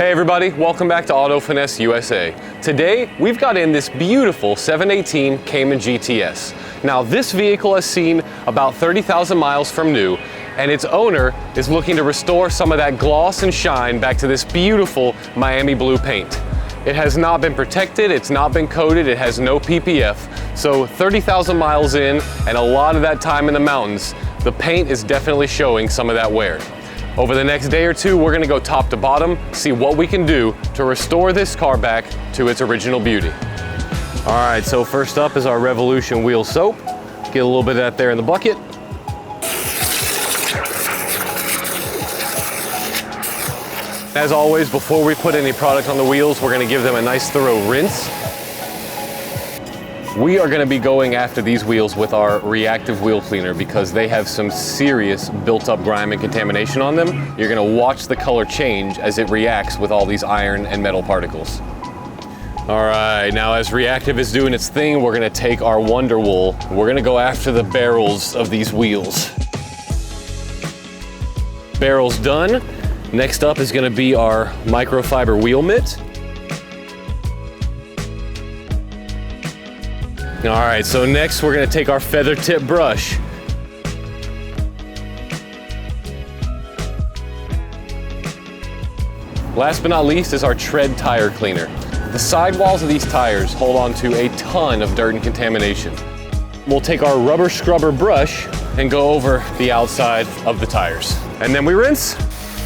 Hey everybody, welcome back to Auto Finesse USA. Today, we've got in this beautiful 718 Cayman GTS. Now this vehicle has seen about 30,000 miles from new, and its owner is looking to restore some of that gloss and shine back to this beautiful Miami blue paint. It has not been protected, it's not been coated, it has no PPF, so 30,000 miles in and a lot of that time in the mountains, the paint is definitely showing some of that wear. Over the next day or two, we're gonna go top to bottom, see what we can do to restore this car back to its original beauty. All right, so first up is our Revolution wheel soap. Get a little bit of that there in the bucket. As always, before we put any product on the wheels, we're gonna give them a nice thorough rinse. We are gonna be going after these wheels with our reactive wheel cleaner because they have some serious built-up grime and contamination on them. You're gonna watch the color change as it reacts with all these iron and metal particles. All right, now as reactive is doing its thing, we're gonna take our Wonder Wool. We're gonna go after the barrels of these wheels. Barrels done. Next up is gonna be our microfiber wheel mitt. All right, so next we're gonna take our feather tip brush. Last but not least is our tread tire cleaner. The sidewalls of these tires hold on to a ton of dirt and contamination. We'll take our rubber scrubber brush and go over the outside of the tires. And then we rinse.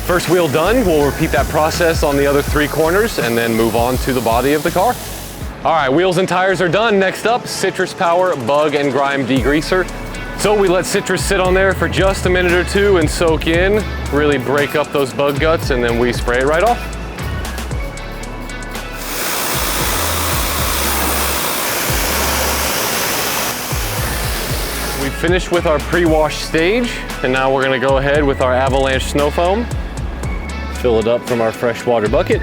First wheel done, we'll repeat that process on the other three corners and then move on to the body of the car. All right, wheels and tires are done. Next up, Citrus Power Bug and Grime Degreaser. So we let citrus sit on there for just a minute or two and soak in, really break up those bug guts, and then we spray it right off. We finished with our pre-wash stage, and now we're gonna go ahead with our avalanche snow foam. Fill it up from our freshwater bucket,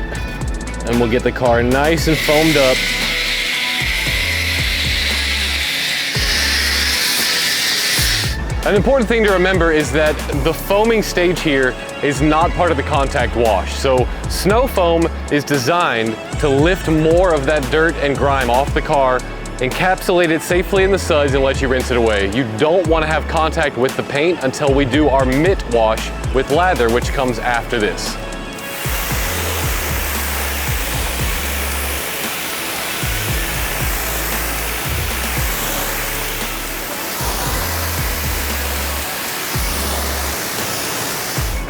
and we'll get the car nice and foamed up. An important thing to remember is that the foaming stage here is not part of the contact wash. So snow foam is designed to lift more of that dirt and grime off the car, encapsulate it safely in the suds, and let you rinse it away. You don't want to have contact with the paint until we do our mitt wash with lather, which comes after this.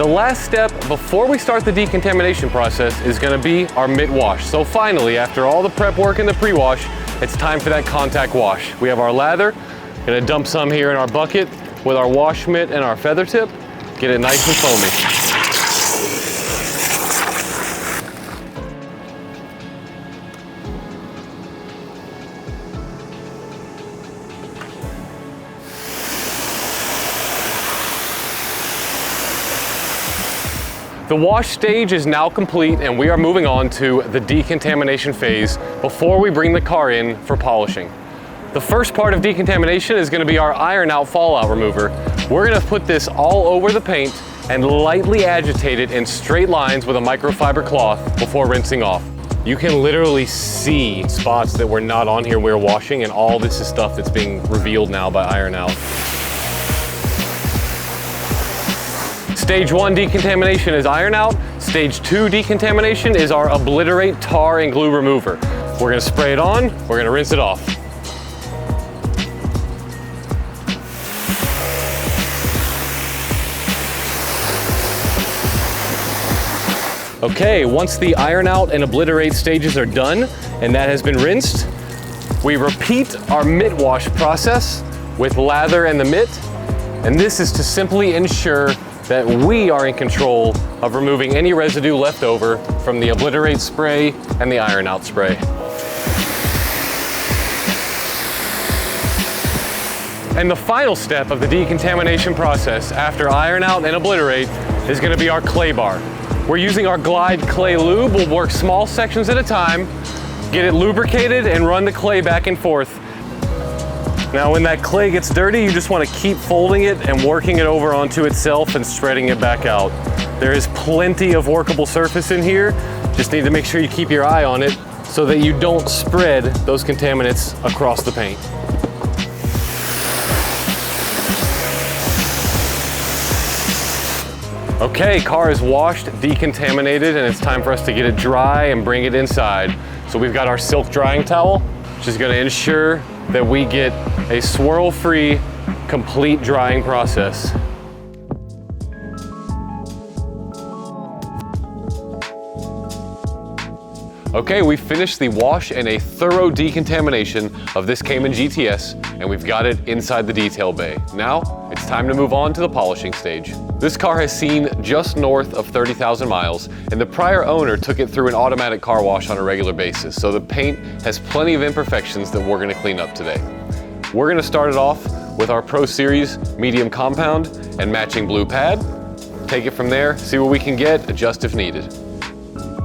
The last step before we start the decontamination process is going to be our mitt wash. So finally, after all the prep work and the pre-wash, it's time for that contact wash. We have our lather, going to dump some here in our bucket with our wash mitt and our feather tip, get it nice and foamy. The wash stage is now complete and we are moving on to the decontamination phase before we bring the car in for polishing. The first part of decontamination is going to be our iron out fallout remover. We're going to put this all over the paint and lightly agitate it in straight lines with a microfiber cloth before rinsing off. You can literally see spots that were not on here when we were washing, and all this is stuff that's being revealed now by iron out. Stage 1 decontamination is iron out. Stage 2 decontamination is our obliterate tar and glue remover. We're gonna spray it on, we're gonna rinse it off. Okay, once the iron out and obliterate stages are done and that has been rinsed, we repeat our mitt wash process with lather and the mitt, and this is to simply ensure that we are in control of removing any residue left over from the obliterate spray and the iron out spray. And the final step of the decontamination process after iron out and obliterate is going to be our clay bar. We're using our Glide clay lube. We'll work small sections at a time, get it lubricated, and run the clay back and forth. Now when that clay gets dirty, you just want to keep folding it and working it over onto itself and spreading it back out. There is plenty of workable surface in here. Just need to make sure you keep your eye on it so that you don't spread those contaminants across the paint. Okay, car is washed, decontaminated, and it's time for us to get it dry and bring it inside. So we've got our silk drying towel, which is gonna ensure that we get a swirl-free, complete drying process. Okay, we finished the wash and a thorough decontamination of this Cayman GTS, and we've got it inside the detail bay. Now, it's time to move on to the polishing stage. This car has seen just north of 30,000 miles, and the prior owner took it through an automatic car wash on a regular basis, so the paint has plenty of imperfections that we're gonna clean up today. We're gonna start it off with our Pro Series medium compound and matching blue pad. Take it from there, see what we can get, adjust if needed.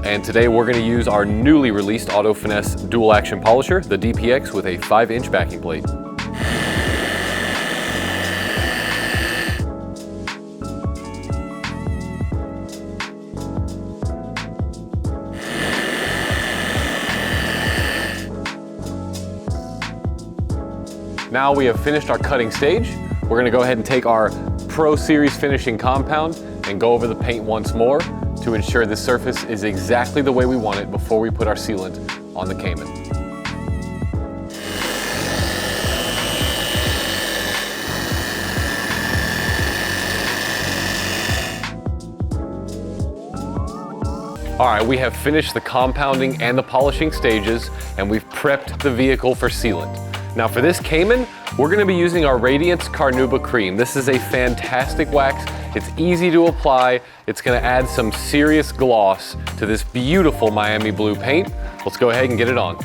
And today we're going to use our newly released Auto Finesse dual action polisher, the DPX, with a 5-inch backing plate. Now we have finished our cutting stage. We're going to go ahead and take our Pro Series finishing compound and go over the paint once more to ensure the surface is exactly the way we want it before we put our sealant on the Cayman. All right, we have finished the compounding and the polishing stages, and we've prepped the vehicle for sealant. Now for this Cayman, we're gonna be using our Radiance Carnauba Creme. This is a fantastic wax. It's easy to apply. It's gonna add some serious gloss to this beautiful Miami blue paint. Let's go ahead and get it on.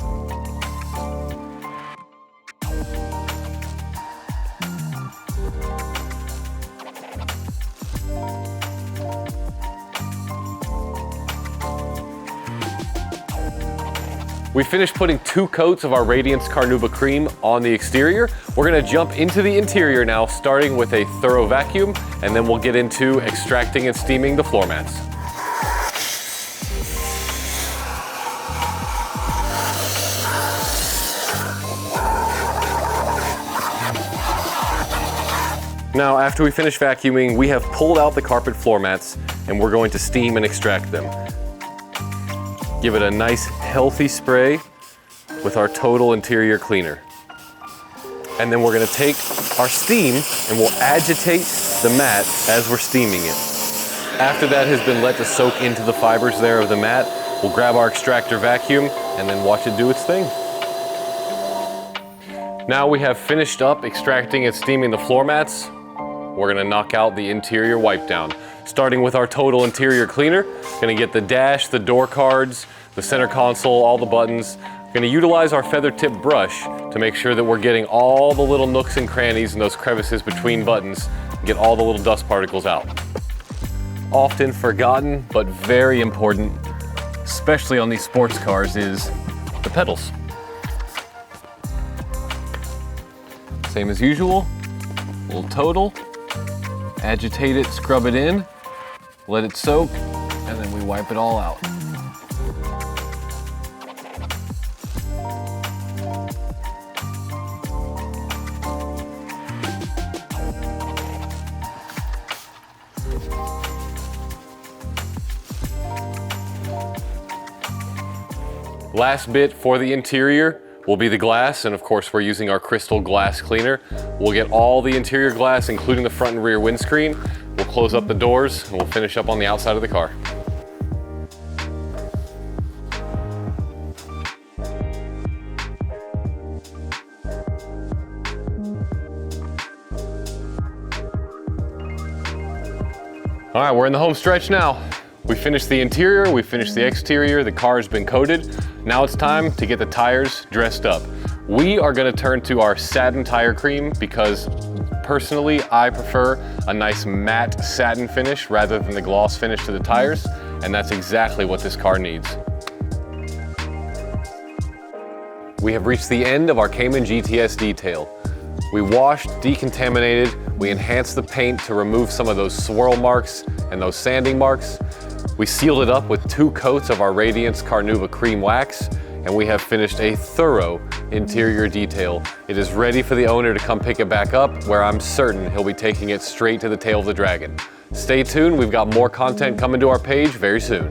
We finished putting 2 coats of our Radiance Carnauba Creme on the exterior. We're gonna jump into the interior now, starting with a thorough vacuum, and then we'll get into extracting and steaming the floor mats. Now, after we finish vacuuming, we have pulled out the carpet floor mats, and we're going to steam and extract them. Give it a nice healthy spray with our Total Interior Cleaner. And then we're gonna take our steam and we'll agitate the mat as we're steaming it. After that has been let to soak into the fibers there of the mat, we'll grab our extractor vacuum and then watch it do its thing. Now we have finished up extracting and steaming the floor mats. We're gonna knock out the interior wipe down. Starting with our Total Interior Cleaner, gonna get the dash, the door cards, the center console, all the buttons. Gonna utilize our feather tip brush to make sure that we're getting all the little nooks and crannies and those crevices between buttons, and get all the little dust particles out. Often forgotten, but very important, especially on these sports cars, is the pedals. Same as usual, a little Total, agitate it, scrub it in, let it soak, and then we wipe it all out. Last bit for the interior will be the glass, and of course we're using our crystal glass cleaner. We'll get all the interior glass, including the front and rear windscreen. We'll close up the doors and we'll finish up on the outside of the car. All right, we're in the home stretch now. We finished the interior, we finished the exterior, the car has been coated. Now it's time to get the tires dressed up. We are gonna turn to our satin tire cream because personally, I prefer a nice matte satin finish rather than the gloss finish to the tires, and that's exactly what this car needs. We have reached the end of our Cayman GTS detail. We washed, decontaminated, we enhanced the paint to remove some of those swirl marks and those sanding marks. We sealed it up with 2 coats of our Radiance Carnauba Creme wax, and we have finished a thorough interior detail. It is ready for the owner to come pick it back up, where I'm certain he'll be taking it straight to the tail of the dragon. Stay tuned, we've got more content coming to our page very soon.